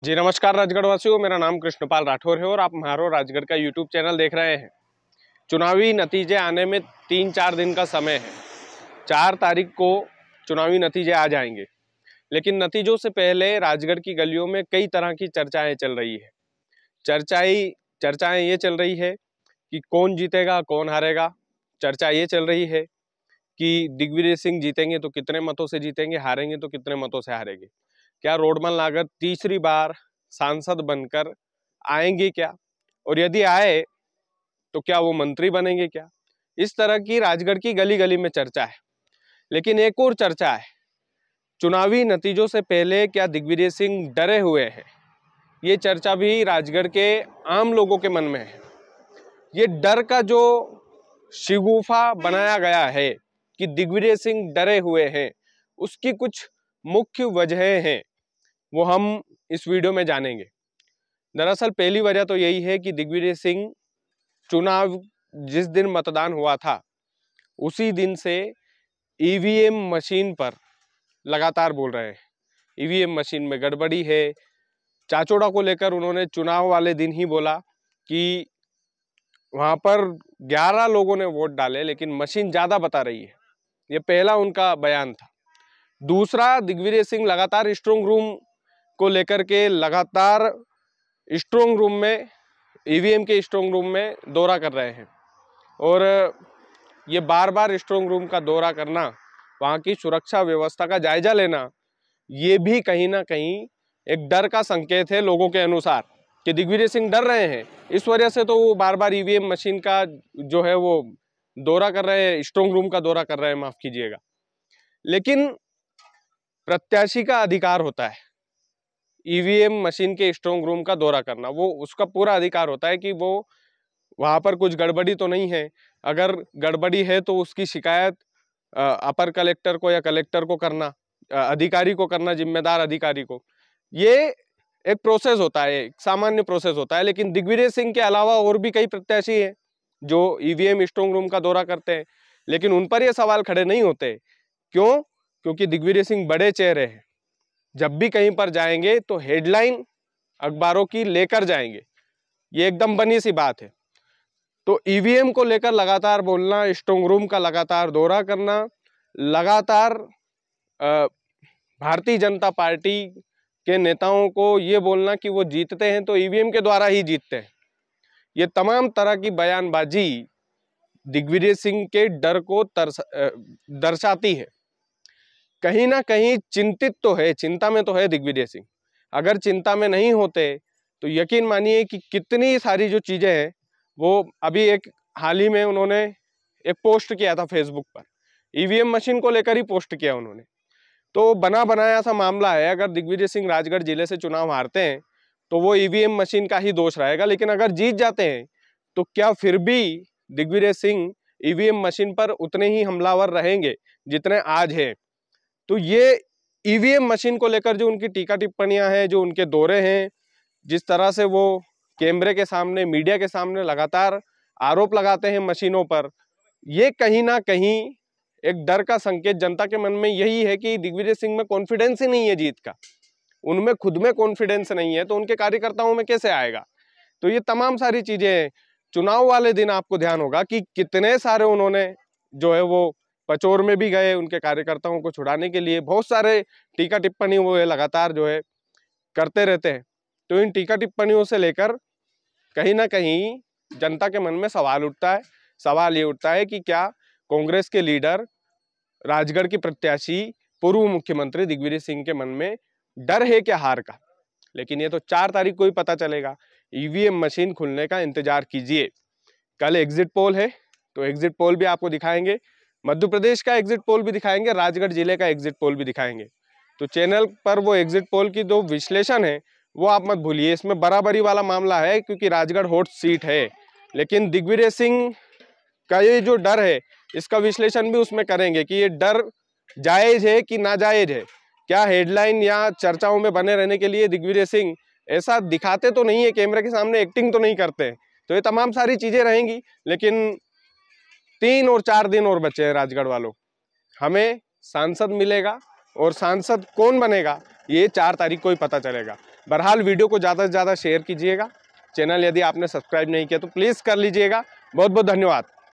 जी नमस्कार राजगढ़ वासियों, मेरा नाम कृष्णपाल राठौर है और आप म्हारो राजगढ़ का यूट्यूब चैनल देख रहे हैं। चुनावी नतीजे आने में 3-4 दिन का समय है। 4 तारीख को चुनावी नतीजे आ जाएंगे, लेकिन नतीजों से पहले राजगढ़ की गलियों में कई तरह की चर्चाएं चल रही है। चर्चाएं ये चल रही है कि कौन जीतेगा कौन हारेगा। चर्चा ये चल रही है कि दिग्विजय सिंह जीतेंगे तो कितने मतों से जीतेंगे, हारेंगे तो कितने मतों से हारेंगे। क्या रोडमल नागर तीसरी बार सांसद बनकर आएंगे क्या, और यदि आए तो क्या वो मंत्री बनेंगे क्या। इस तरह की राजगढ़ की गली गली में चर्चा है। लेकिन एक और चर्चा है, चुनावी नतीजों से पहले क्या दिग्विजय सिंह डरे हुए हैं। ये चर्चा भी राजगढ़ के आम लोगों के मन में है। ये डर का जो शिगुफा बनाया गया है कि दिग्विजय सिंह डरे हुए हैं, उसकी कुछ मुख्य वजहें हैं, वो हम इस वीडियो में जानेंगे। दरअसल पहली वजह तो यही है कि दिग्विजय सिंह चुनाव जिस दिन मतदान हुआ था उसी दिन से ईवीएम मशीन पर लगातार बोल रहे हैं, ईवीएम मशीन में गड़बड़ी है। चाचौड़ा को लेकर उन्होंने चुनाव वाले दिन ही बोला कि वहां पर 11 लोगों ने वोट डाले लेकिन मशीन ज्यादा बता रही है। ये पहला उनका बयान था। दूसरा, दिग्विजय सिंह लगातार स्ट्रांग रूम को लेकर के लगातार स्ट्रांग रूम में, ईवीएम के स्ट्रांग रूम में दौरा कर रहे हैं, और ये बार बार स्ट्रांग रूम का दौरा करना, वहाँ की सुरक्षा व्यवस्था का जायजा लेना, ये भी कहीं ना कहीं एक डर का संकेत है लोगों के अनुसार कि दिग्विजय सिंह डर रहे हैं। इस वजह से तो वो बार बार ईवीएम मशीन का जो है वो दौरा कर रहे हैं, स्ट्रांग रूम का दौरा कर रहे हैं, माफ कीजिएगा। लेकिन प्रत्याशी का अधिकार होता है ईवीएम मशीन के स्ट्रांग रूम का दौरा करना, वो उसका पूरा अधिकार होता है कि वो वहां पर कुछ गड़बड़ी तो नहीं है। अगर गड़बड़ी है तो उसकी शिकायत अपर कलेक्टर को या कलेक्टर को करना, अधिकारी को करना, जिम्मेदार अधिकारी को। ये एक प्रोसेस होता है, एक सामान्य प्रोसेस होता है। लेकिन दिग्विजय सिंह के अलावा और भी कई प्रत्याशी हैं जो ईवीएम स्ट्रांग रूम का दौरा करते हैं, लेकिन उन पर ये सवाल खड़े नहीं होते। क्यों? क्योंकि दिग्विजय सिंह बड़े चेहरे हैं, जब भी कहीं पर जाएंगे तो हेडलाइन अखबारों की लेकर जाएंगे, ये एकदम बनी सी बात है। तो ईवीएम को लेकर लगातार बोलना, स्ट्रांग रूम का लगातार दौरा करना, लगातार भारतीय जनता पार्टी के नेताओं को ये बोलना कि वो जीतते हैं तो ईवीएम के द्वारा ही जीतते हैं, ये तमाम तरह की बयानबाजी दिग्विजय सिंह के डर को दर्शाती है। कहीं ना कहीं चिंतित तो है, चिंता में तो है दिग्विजय सिंह। अगर चिंता में नहीं होते तो यकीन मानिए कि कितनी सारी जो चीजें हैं, वो अभी एक हाल ही में उन्होंने एक पोस्ट किया था फेसबुक पर, ईवीएम मशीन को लेकर ही पोस्ट किया उन्होंने। तो बना बनाया सा मामला है। अगर दिग्विजय सिंह राजगढ़ जिले से चुनाव हारते हैं तो वो ईवीएम मशीन का ही दोष रहेगा, लेकिन अगर जीत जाते हैं तो क्या फिर भी दिग्विजय सिंह ईवीएम मशीन पर उतने ही हमलावर रहेंगे जितने आज है? तो ये ईवीएम मशीन को लेकर जो उनकी टीका टिप्पणियां हैं, जो उनके दौरे हैं, जिस तरह से वो कैमरे के सामने, मीडिया के सामने लगातार आरोप लगाते हैं मशीनों पर, ये कहीं ना कहीं एक डर का संकेत जनता के मन में यही है कि दिग्विजय सिंह में कॉन्फिडेंस ही नहीं है जीत का। उनमें खुद में कॉन्फिडेंस नहीं है तो उनके कार्यकर्ताओं में कैसे आएगा। तो ये तमाम सारी चीजें, चुनाव वाले दिन आपको ध्यान होगा कि कितने सारे उन्होंने जो है वो पचौर में भी गए उनके कार्यकर्ताओं को छुड़ाने के लिए, बहुत सारे टीका टिप्पणी वो लगातार जो है करते रहते हैं। तो इन टीका टिप्पणियों से लेकर कहीं ना कहीं जनता के मन में सवाल उठता है। सवाल ये उठता है कि क्या कांग्रेस के लीडर, राजगढ़ के प्रत्याशी, पूर्व मुख्यमंत्री दिग्विजय सिंह के मन में डर है क्या हार का? लेकिन ये तो 4 तारीख को ही पता चलेगा। ईवीएम मशीन खुलने का इंतजार कीजिए। कल एग्जिट पोल है तो एग्जिट पोल भी आपको दिखाएंगे, मध्य प्रदेश का एग्जिट पोल भी दिखाएंगे, राजगढ़ जिले का एग्जिट पोल भी दिखाएंगे। तो चैनल पर वो एग्जिट पोल की जो विश्लेषण है वो आप मत भूलिए। इसमें बराबरी वाला मामला है क्योंकि राजगढ़ हॉट सीट है, लेकिन दिग्विजय सिंह का ये जो डर है इसका विश्लेषण भी उसमें करेंगे कि ये डर जायज है कि नाजायज है। क्या हेडलाइन या चर्चाओं में बने रहने के लिए दिग्विजय सिंह ऐसा दिखाते तो नहीं है, कैमरे के सामने एक्टिंग तो नहीं करते। तो ये तमाम सारी चीजें रहेंगी। लेकिन 3 और 4 दिन और बचे हैं राजगढ़ वालों। हमें सांसद मिलेगा और सांसद कौन बनेगा ये 4 तारीख को ही पता चलेगा। बहरहाल वीडियो को ज़्यादा से ज़्यादा शेयर कीजिएगा। चैनल यदि आपने सब्सक्राइब नहीं किया तो प्लीज़ कर लीजिएगा। बहुत बहुत धन्यवाद।